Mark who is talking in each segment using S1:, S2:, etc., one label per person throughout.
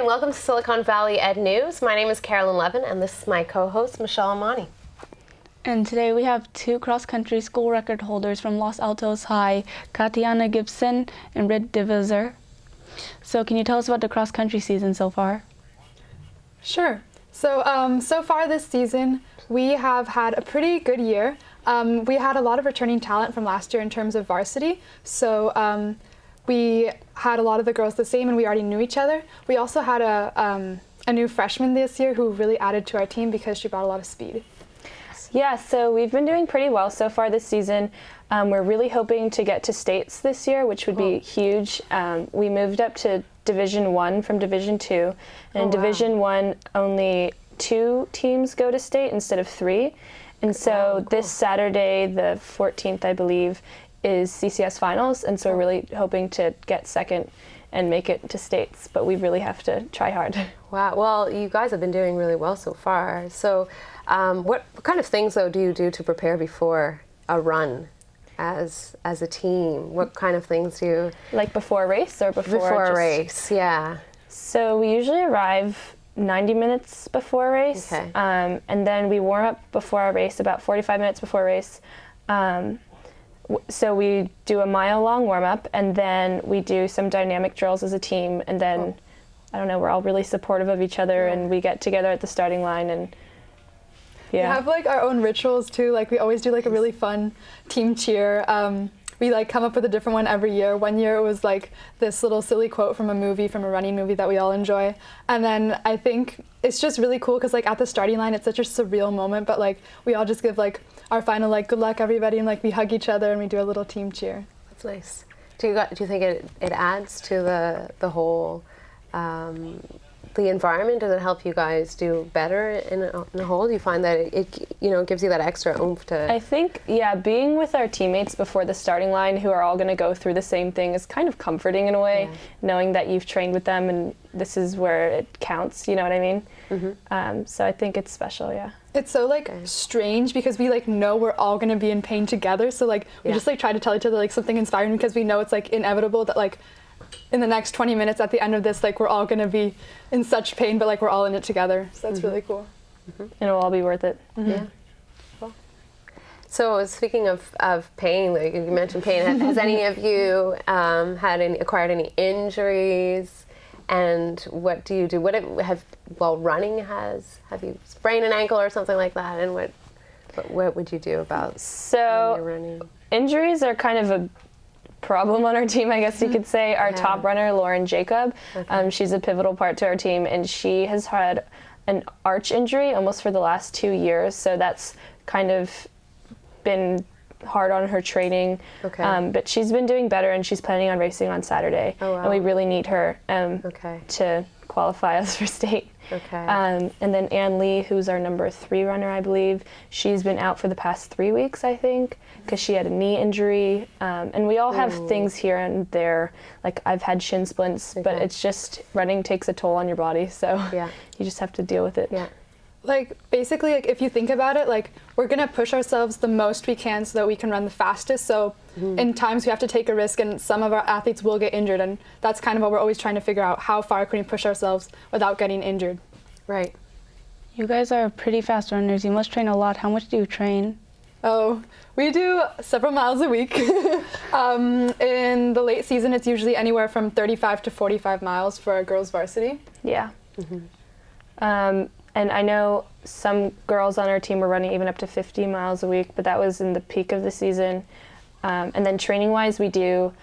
S1: and welcome to Silicon Valley Ed News. My name is Carolyne Levin, and this is my co-host, Michelle Amani.
S2: And today we have two cross-country school record holders from Los Altos High, Katia Gibson and deVisser. So can you tell us about the cross-country season so far?
S3: Sure. So far this season, we have had a pretty good year. We had a lot of returning talent from last year in terms of varsity. So we had a lot of the girls the same, and we already knew each other. We also had a new freshman this year who really added to our team because she brought a lot of speed.
S4: Yeah, so we've been doing pretty well so far this season. We're really hoping to get to states this year, which would be huge. We moved up to Division 1 from Division 2. And in Division 1, only 2 teams go to state instead of 3. And so this Saturday, the 14th, I believe, is CCS finals. And so we're really hoping to get second and make it to states. But we really have to try hard.
S1: Wow. Well, you guys have been doing really well so far. So what kind of things, though, do you do to prepare before a run as a team? What kind of things do you...
S4: Like before a race or before
S1: a race, yeah.
S4: So we usually arrive 90 minutes before a race.
S1: Okay.
S4: And then we warm up before our race, about 45 minutes before a race. So we do a mile-long warm-up, and then we do some dynamic drills as a team, and then, I don't know, we're all really supportive of each other, and we get together at the starting line, and
S3: We have like our own rituals too. Like we always do like a really fun team cheer. We like come up with a different one every year. One year it was like this little silly quote from a running movie that we all enjoy. And then I think it's just really cool because like at the starting line it's such a surreal moment, but like we all just give like our final like good luck everybody, and like we hug each other and we do a little team cheer.
S1: That's nice. Do you think it adds to the whole the environment? Does it help you guys do better in a whole? Do you find that it gives you that extra oomph to...
S4: I think, yeah, being with our teammates before the starting line who are all going to go through the same thing is kind of comforting in a way, knowing that you've trained with them and this is where it counts, you know what I mean? Mm-hmm. So I think it's special, yeah.
S3: It's so like strange because we like know we're all going to be in pain together, so like we just like try to tell each other like something inspiring because we know it's like inevitable that like in the next 20 minutes at the end of this, like we're all going to be in such pain, but like we're all in it together. So that's really cool.
S4: And it'll all be worth it.
S1: Yeah. Cool. So speaking of pain, like you mentioned pain, has any of you acquired any injuries? And what do you do? While running, have you sprained an ankle or something like that? And what would you do about when you're running?
S4: Injuries are kind of a problem on our team, I guess you could say. Our top runner, Lauren Jacob, she's a pivotal part to our team, and she has had an arch injury almost for the last 2 years, so that's kind of been hard on her training. But she's been doing better, and she's planning on racing on Saturday. And we really need her to qualify us for state. And then Ann Lee, who's our number 3 runner, I believe, she's been out for the past 3 weeks, I think, because she had a knee injury. And we all have things here and there. Like I've had shin splints, but it's just running takes a toll on your body, so you just have to deal with it.
S3: Like basically, like if you think about it, like we're gonna push ourselves the most we can so that we can run the fastest. So in times we have to take a risk, and some of our athletes will get injured, and that's kind of what we're always trying to figure out: how far can we push ourselves without getting injured?
S1: Right.
S2: You guys are pretty fast runners. You must train a lot. How much do you train?
S3: Oh, we do several miles a week. In the late season, it's usually anywhere from 35 to 45 miles for our girls varsity.
S4: Yeah. And I know some girls on our team were running even up to 50 miles a week, but that was in the peak of the season. And then training-wise, we do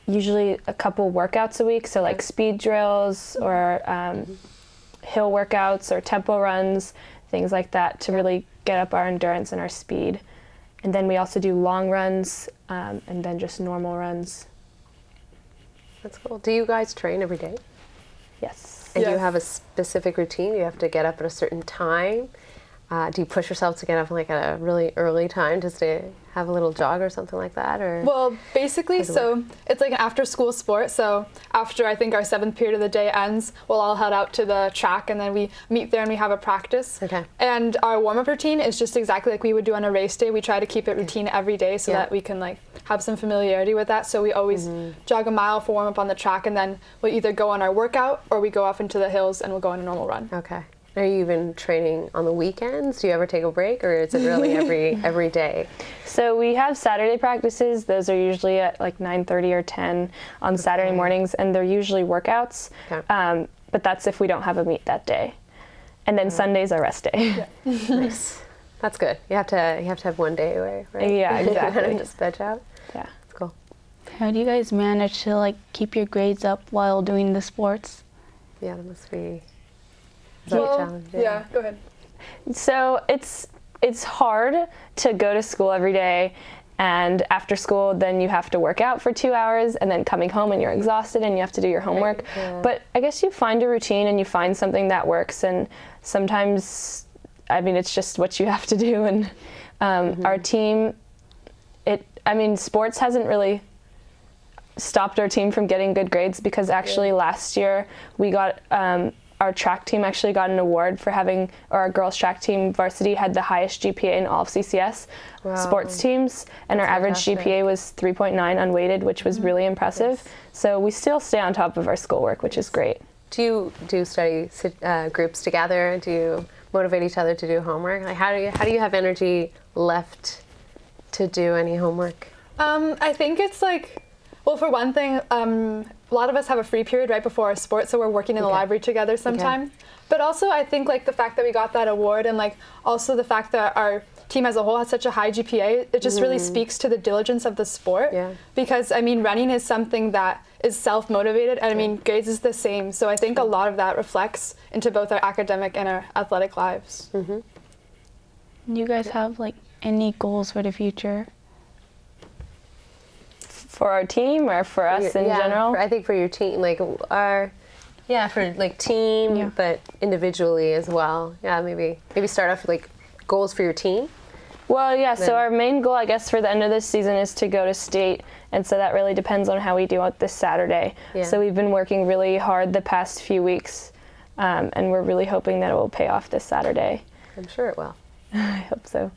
S4: usually a couple workouts a week, so like speed drills or hill workouts or tempo runs, things like that to really get up our endurance and our speed. And then we also do long runs and then just normal runs.
S1: That's cool. Do you guys train every day?
S4: Yes.
S1: And do you have a specific routine? You have to get up at a certain time? do you push yourself to get up like at a really early time just to have a little jog or something like that? Or
S3: well, basically, so it's like an after-school sport. So after I think our 7th period of the day ends, we'll all head out to the track, and then we meet there and we have a practice.
S1: Okay.
S3: And our warm-up routine is just exactly like we would do on a race day. We try to keep it routine every day so that we can like have some familiarity with that. So we always jog a mile for warm-up on the track, and then we'll either go on our workout or we go off into the hills and we'll go on a normal run.
S1: Okay. Are you even training on the weekends? Do you ever take a break, or is it really every day?
S4: So we have Saturday practices. Those are usually at like 9:30 or 10 on Saturday mornings, and they're usually workouts.
S1: Okay.
S4: But that's if we don't have a meet that day. And then Sunday's our rest day.
S3: Yeah.
S1: Nice. That's good. You have to have one day away, right?
S4: Yeah, exactly.
S1: Kind of just veg out.
S4: Yeah.
S1: That's cool.
S2: How do you guys manage to like keep your grades up while doing the sports?
S1: Yeah, that must be.
S3: Well, yeah, go ahead.
S4: So it's hard to go to school every day, and after school then you have to work out for 2 hours, and then coming home and you're exhausted and you have to do your homework.
S1: Yeah.
S4: But I guess you find a routine and you find something that works, and sometimes, I mean, it's just what you have to do. And our team, sports hasn't really stopped our team from getting good grades, because actually last year we got our track team actually got an award for having, or our girls track team varsity had the highest GPA in all of CCS sports teams, and our average GPA was 3.9 unweighted, which was really impressive.
S1: Nice.
S4: So we still stay on top of our schoolwork, which is great.
S1: Do you do study groups together? Do you motivate each other to do homework? Like how do you have energy left to do any homework?
S3: I think it's like, well, for one thing, a lot of us have a free period right before our sport, so we're working in the library together sometime. Okay. But also, I think like the fact that we got that award, and like also the fact that our team as a whole has such a high GPA, it just really speaks to the diligence of the sport.
S1: Yeah.
S3: Because I mean, running is something that is self-motivated, and I mean, grades is the same. So I think a lot of that reflects into both our academic and our athletic lives.
S2: Do you guys have like any goals for the future?
S4: For our team, or for us in general?
S1: I think for your team, like for like team, but individually as well. Yeah, maybe start off with like goals for your team.
S4: Well, yeah, so our main goal, I guess, for the end of this season is to go to state, and so that really depends on how we do it this Saturday. Yeah. So we've been working really hard the past few weeks, and we're really hoping that it will pay off this Saturday.
S1: I'm sure it will.
S4: I hope so.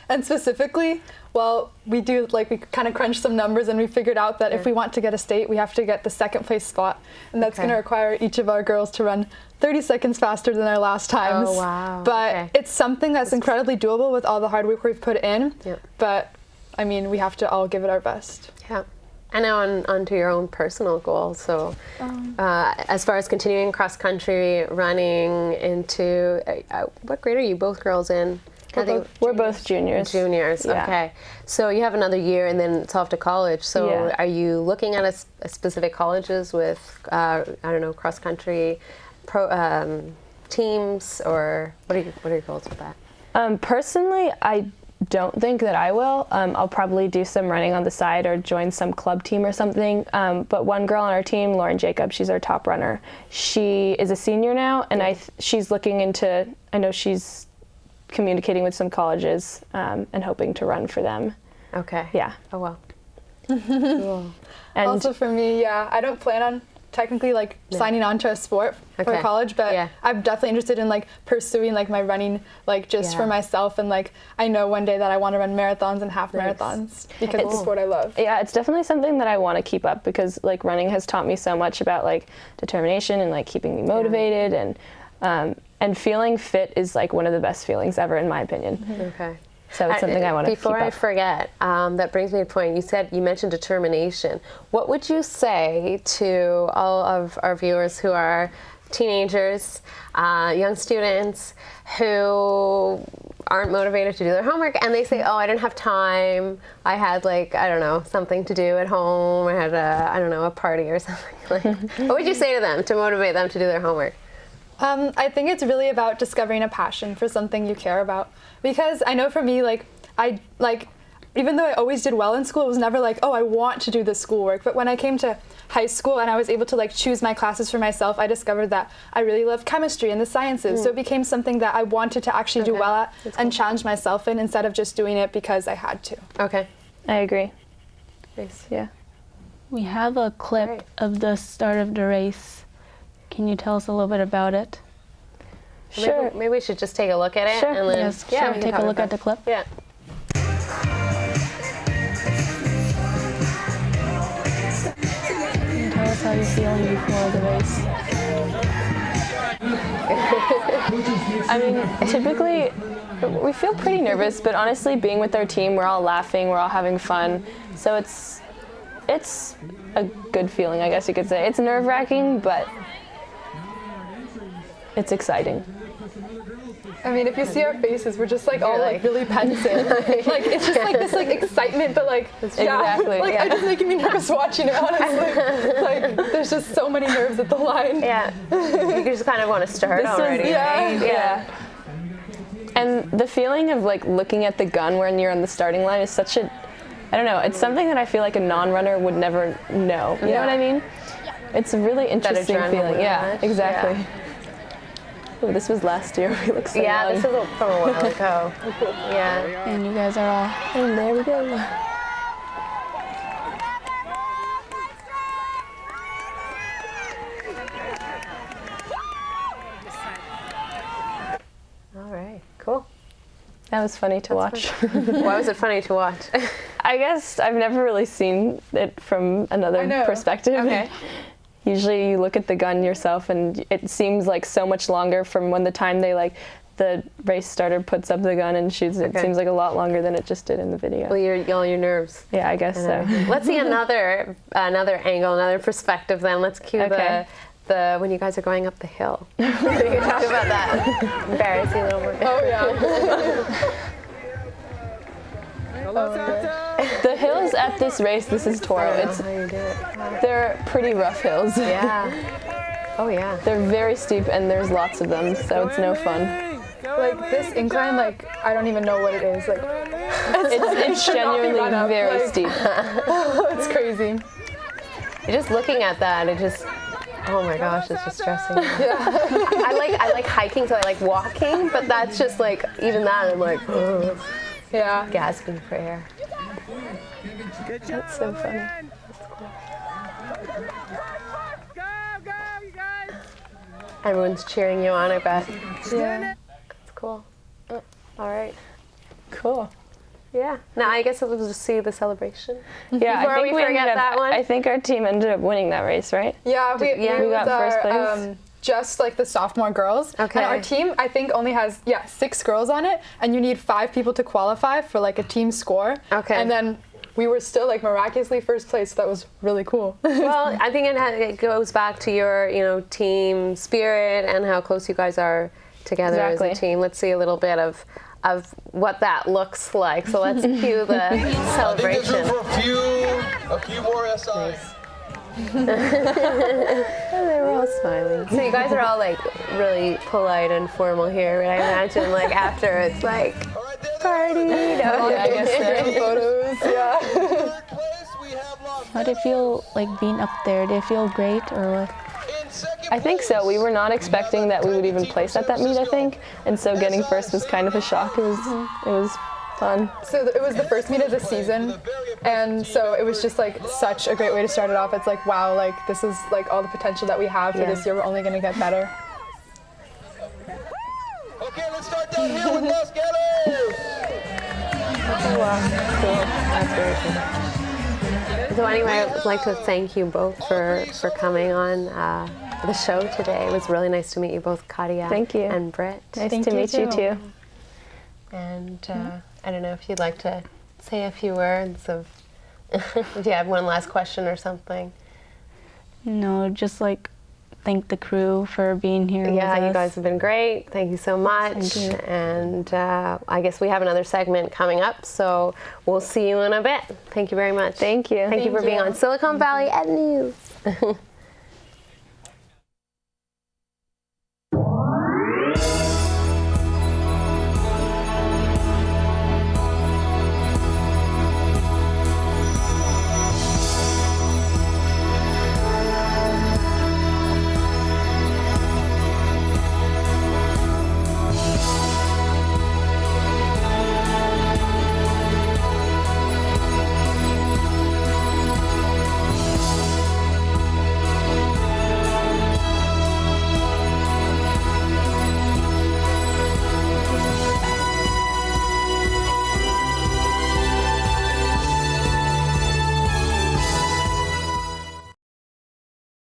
S3: And specifically, well, we kind of crunched some numbers, and we figured out that if we want to get a state, we have to get the 2nd place spot, and that's going to require each of our girls to run 30 seconds faster than their last times.
S1: Oh, wow.
S3: But it's something that's incredibly doable with all the hard work we've put in. Yep. But I mean, we have to all give it our best.
S1: Yeah. And now on to your own personal goals. So as far as continuing cross country, running into, what grade are you both girls in?
S4: We're both juniors.
S1: Juniors,
S4: yeah.
S1: Okay. So you have another year, and then it's off to college. So are you looking at a specific colleges with, cross country teams, or what are your goals with that?
S4: Personally, I don't think that I will. I'll probably do some running on the side or join some club team or something. But one girl on our team, Lauren Jacob, she's our top runner. She is a senior now, and she's looking into, I know she's communicating with some colleges and hoping to run for them. Okay. Yeah.
S1: Oh, wow.
S3: Cool. And also for me, I don't plan on technically signing on to a sport for college, but I'm definitely interested in pursuing my running just for myself, and I know one day that I want to run marathons and half marathons because it's a sport I love.
S4: Yeah, it's definitely something that I want to keep up, because running has taught me so much about determination and keeping me motivated, and feeling fit is one of the best feelings ever, in my opinion.
S1: Okay.
S4: So it's something I want to keep up.
S1: Before I forget, that brings me to a point. You mentioned determination. What would you say to all of our viewers who are teenagers, young students who aren't motivated to do their homework, and they say, oh, I didn't have time. I had something to do at home. I had a party or something. What would you say to them to motivate them to do their homework?
S3: I think it's really about discovering a passion for something you care about, because I know for me, even though I always did well in school, it was never like, oh, I want to do this schoolwork. But when I came to high school and I was able to like choose my classes for myself, I discovered that I really loved chemistry and the sciences. So it became something that I wanted to actually do well at and challenge myself in, instead of just doing it because I had to.
S1: Okay.
S4: I agree.
S1: Nice.
S4: Yeah.
S2: We have a clip of the start of the race. Can you tell us a little bit about it?
S4: Sure.
S1: Maybe we should just take a look at it.
S4: Sure.
S1: And then,
S2: Yes,
S1: yeah,
S2: sure.
S1: we can
S2: Take
S1: talk
S2: a look
S1: about
S2: at the clip.
S1: Yeah.
S2: Can you tell us how you're feeling before the race?
S4: I mean, typically we feel pretty nervous, but honestly, being with our team, we're all laughing, we're all having fun. So it's a good feeling, I guess you could say. It's nerve-wracking, but it's exciting.
S3: I mean, if you see our faces, we're just like all like really pensive. Like it's just like this like excitement, but like
S4: Exactly.
S3: Like it's just making me nervous watching it. Honestly, like there's just so many nerves at the line.
S1: Yeah. You just kind of want to start already.
S3: Yeah.
S1: Right?
S4: Yeah. And the feeling of like looking at the gun when you're on the starting line is such a, I don't know, it's something that I feel like a non-runner would never know. You know what I mean? It's a really interesting feeling. Yeah, exactly.
S1: Yeah.
S4: Oh, this was last year. We look so young.
S1: This is from a while ago. Yeah.
S2: And you guys are all...
S4: And there we go.
S1: All right. Cool.
S4: That was funny to watch.
S1: Why was it funny to watch?
S4: I guess I've never really seen it from another perspective.
S1: Okay.
S4: Usually you look at the gun yourself and it seems like so much longer from when the time they like the race starter puts up the gun and shoots it. It seems like a lot longer than it just did in the video.
S1: Well, all your nerves.
S4: Yeah, I guess so.
S1: Let's see another angle, another perspective then. Let's cue the when you guys are going up the hill. We can talk about that. Embarrassing little more.
S3: Oh yeah.
S4: The hills at this race, this is Toro. They're pretty rough hills.
S1: Yeah. Oh yeah.
S4: They're very steep and there's lots of them, so it's no fun.
S3: Like this incline, like I don't even know what it is. Like
S4: it's genuinely very steep.
S3: It's crazy.
S1: You're just looking at that, it just, oh my gosh, it's just stressing me. Yeah. I like hiking, so I like walking, but that's just like, even that, I'm like, ugh.
S3: Yeah.
S1: Gasping for air.
S4: That's so funny.
S1: Everyone's cheering you on, I bet.
S3: Yeah.
S1: That's cool. All right.
S4: Cool.
S1: Yeah. Now I guess we'll just see the celebration.
S4: Yeah,
S1: Before
S4: I think
S1: we forget that one.
S4: I think our team ended up winning that race, right?
S3: Yeah, we
S4: got first place.
S3: Just like the sophomore girls.
S1: Okay.
S3: And our team, I think, only has 6 girls on it, and you need 5 people to qualify for like a team score.
S1: Okay.
S3: And then we were still like miraculously first place. So that was really cool.
S1: Well, I think it goes back to your team spirit and how close you guys are together as a team. Let's see a little bit of what that looks like. So let's cue the celebration.
S5: A few more SIs.
S1: Nice. They were all smiling. So you guys are all like really polite and formal here, but I imagine like after it's like party.
S3: I guess so. Photos. Yeah.
S2: How did it feel like being up there? Did it feel great or what?
S4: I think so. We were not expecting that we would even place at that meet, I think, and so getting first was kind of a shock. It was fun.
S3: So it was the first meet of the season, and so it was just like such a great way to start it off. It's like, wow, like this is like all the potential that we have for this year. We're only going to get better.
S5: Okay, let's start down here with Los Gatos.
S1: Oh, wow. Cool. That's very cool. So anyway, I would like to thank you both for coming on the show today. It was really nice to meet you both, Katia and Britt.
S4: Nice to meet you too.
S1: And I don't know if you'd like to say a few words of, if you have one last question or something.
S2: No, just like thank the crew for being here with us.
S1: You guys have been great. Thank you so much.
S2: Thank you.
S1: And I guess we have another segment coming up, so we'll see you in a bit. Thank you very much.
S4: Thank you.
S1: Thank you for being on Silicon Valley Ed News.